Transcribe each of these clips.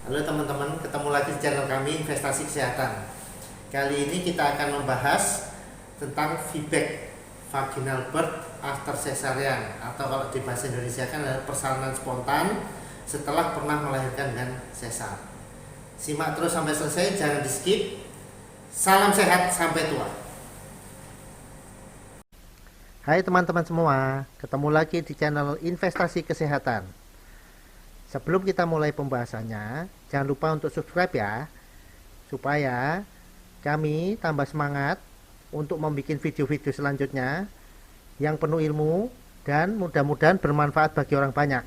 Halo teman-teman, ketemu lagi di channel kami Investasi Kesehatan. Kali ini kita akan membahas tentang feedback vaginal birth after cesarean, atau kalau di bahasa Indonesia kan adalah persalinan spontan setelah pernah melahirkan dengan sesar. Simak terus sampai selesai, jangan di skip. Salam sehat sampai tua. Hai teman-teman semua, ketemu lagi di channel Investasi Kesehatan. Sebelum kita mulai pembahasannya, jangan lupa untuk subscribe ya, supaya kami tambah semangat untuk membuat video-video selanjutnya yang penuh ilmu dan mudah-mudahan bermanfaat bagi orang banyak.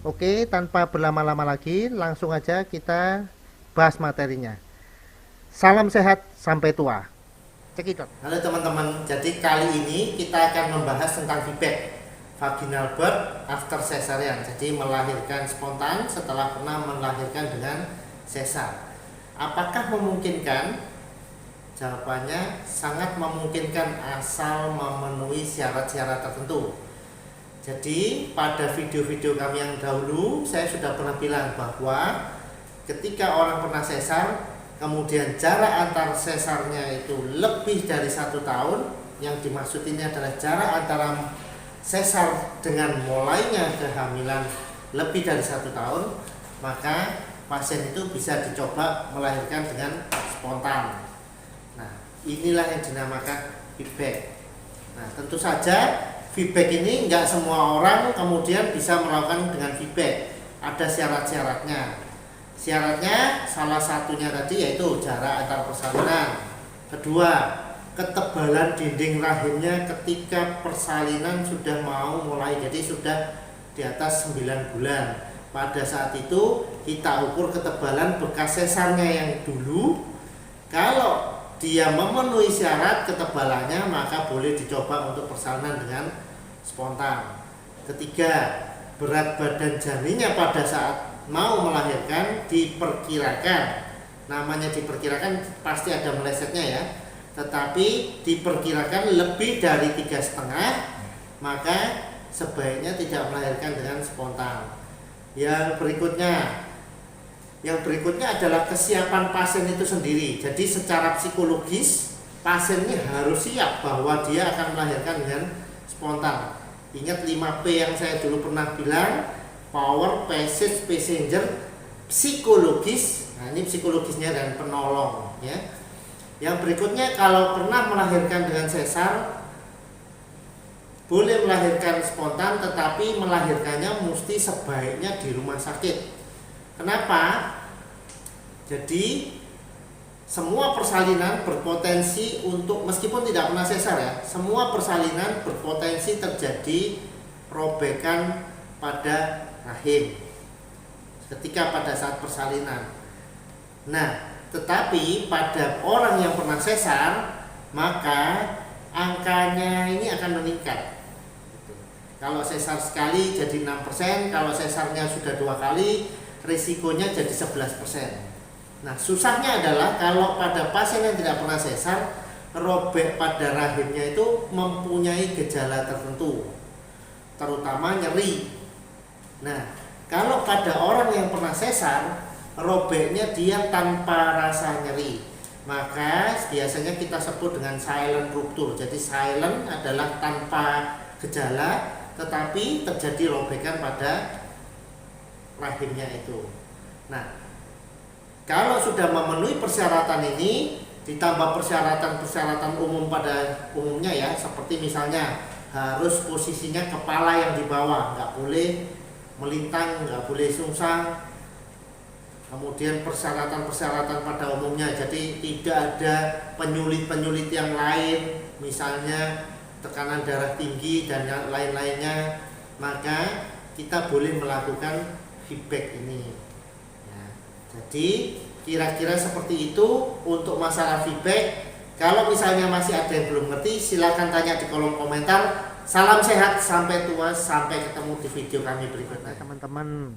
Oke, tanpa berlama-lama lagi, langsung aja kita bahas materinya. Salam sehat sampai tua. Cekidot. Halo teman-teman, jadi kali ini kita akan membahas tentang feedback vaginal birth after cesarean, jadi melahirkan spontan setelah pernah melahirkan dengan sesar. Apakah memungkinkan? Jawabannya sangat memungkinkan asal memenuhi syarat-syarat tertentu. Jadi pada video-video kami yang dahulu saya sudah pernah bilang bahwa ketika orang pernah sesar, kemudian jarak antar sesarnya itu lebih dari 1 tahun, yang dimaksud ini adalah jarak antara sesar dengan mulainya kehamilan lebih dari 1 tahun, maka pasien itu bisa dicoba melahirkan dengan spontan. Nah, inilah yang dinamakan feedback. Nah, tentu saja feedback ini enggak semua orang kemudian bisa melakukan dengan feedback. Ada syarat-syaratnya. Syaratnya salah satunya tadi yaitu jarak antar persalinan. Kedua, ketebalan dinding rahimnya ketika persalinan sudah mau mulai, jadi sudah di atas 9 bulan. Pada saat itu kita ukur ketebalan bekas sesarnya yang dulu. Kalau dia memenuhi syarat ketebalannya, maka boleh dicoba untuk persalinan dengan spontan. Ketiga, berat badan janinnya pada saat mau melahirkan diperkirakan, namanya diperkirakan pasti ada melesetnya ya, tetapi diperkirakan lebih dari 3,5, maka sebaiknya tidak melahirkan dengan spontan. Yang berikutnya adalah kesiapan pasien itu sendiri. Jadi secara psikologis pasiennya harus siap bahwa dia akan melahirkan dengan spontan. Ingat 5P yang saya dulu pernah bilang, power, passage, passenger, psikologis. Nah, ini psikologisnya dan penolong ya. Yang berikutnya, kalau pernah melahirkan dengan sesar, boleh melahirkan spontan, tetapi melahirkannya mesti sebaiknya di rumah sakit. Kenapa? Jadi semua persalinan berpotensi untuk, meskipun tidak pernah sesar ya, semua persalinan berpotensi terjadi robekan pada rahim ketika pada saat persalinan. Nah, tetapi pada orang yang pernah sesar, maka angkanya ini akan meningkat. Kalau sesar sekali jadi 6%, kalau sesarnya sudah 2 kali, risikonya jadi 11%. Nah, susahnya adalah kalau pada pasien yang tidak pernah sesar, robek pada rahimnya itu mempunyai gejala tertentu, terutama nyeri. Nah, kalau pada orang yang pernah sesar, robeknya dia tanpa rasa nyeri, maka biasanya kita sebut dengan silent rupture. Jadi silent adalah tanpa gejala, tetapi terjadi robekan pada rahimnya itu. Nah, kalau sudah memenuhi persyaratan ini, ditambah persyaratan-persyaratan umum pada umumnya ya, seperti misalnya harus posisinya kepala yang di bawah, nggak boleh melintang, nggak boleh sungsang. Kemudian persyaratan-persyaratan pada umumnya, jadi tidak ada penyulit-penyulit yang lain, misalnya tekanan darah tinggi dan yang lain-lainnya, maka kita boleh melakukan feedback ini ya. Jadi kira-kira seperti itu untuk masalah feedback. Kalau misalnya masih ada yang belum ngerti, silakan tanya di kolom komentar. Salam sehat sampai tua, sampai ketemu di video kami berikutnya. Teman-teman,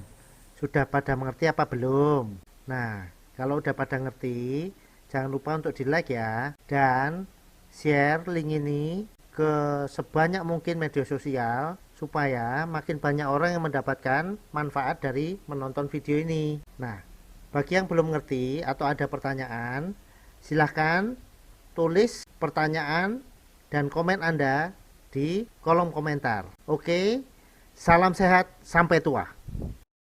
sudah pada mengerti apa belum? Nah, kalau udah pada ngerti, jangan lupa untuk di like ya, dan share link ini ke sebanyak mungkin media sosial, supaya makin banyak orang yang mendapatkan manfaat dari menonton video ini. Nah, Bagi yang belum ngerti atau ada pertanyaan, silahkan tulis pertanyaan dan komen Anda di kolom komentar. Oke, salam sehat, sampai tua.